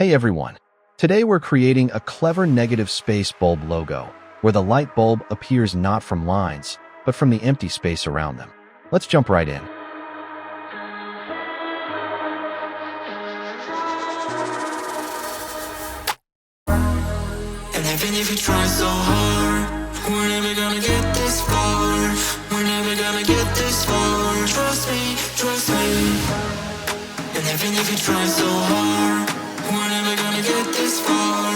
Hey everyone! Today we're creating a clever negative space bulb logo, where the light bulb appears not from lines, but from the empty space around them. Let's jump right in. And even if you try so hard, we're never gonna get this far. We're never gonna get this far. Trust me, trust me. And even if you try so hard, we're never gonna get this far.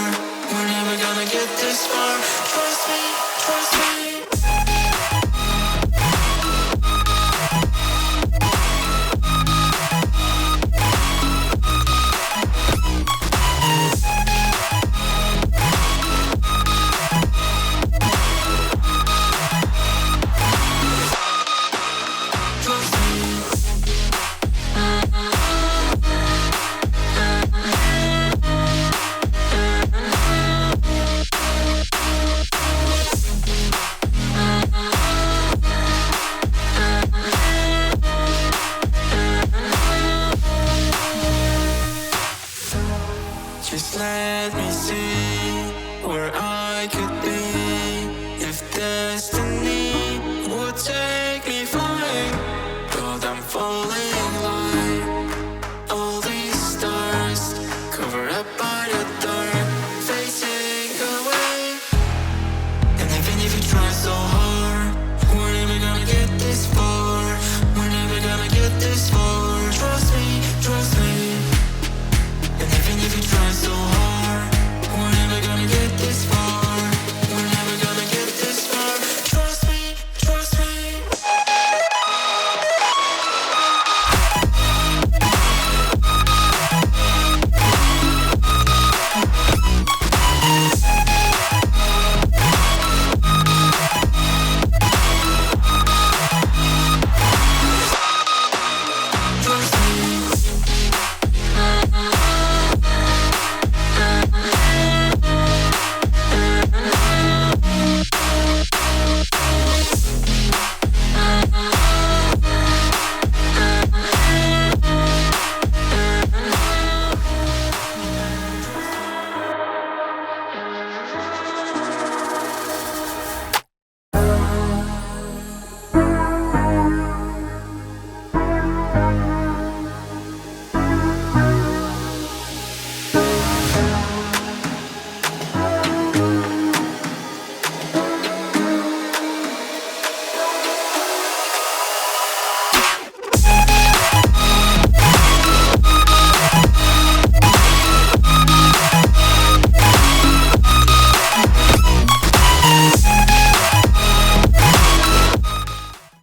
We're never gonna get this far. Trust me, trust me. Just let me see where I could be if destiny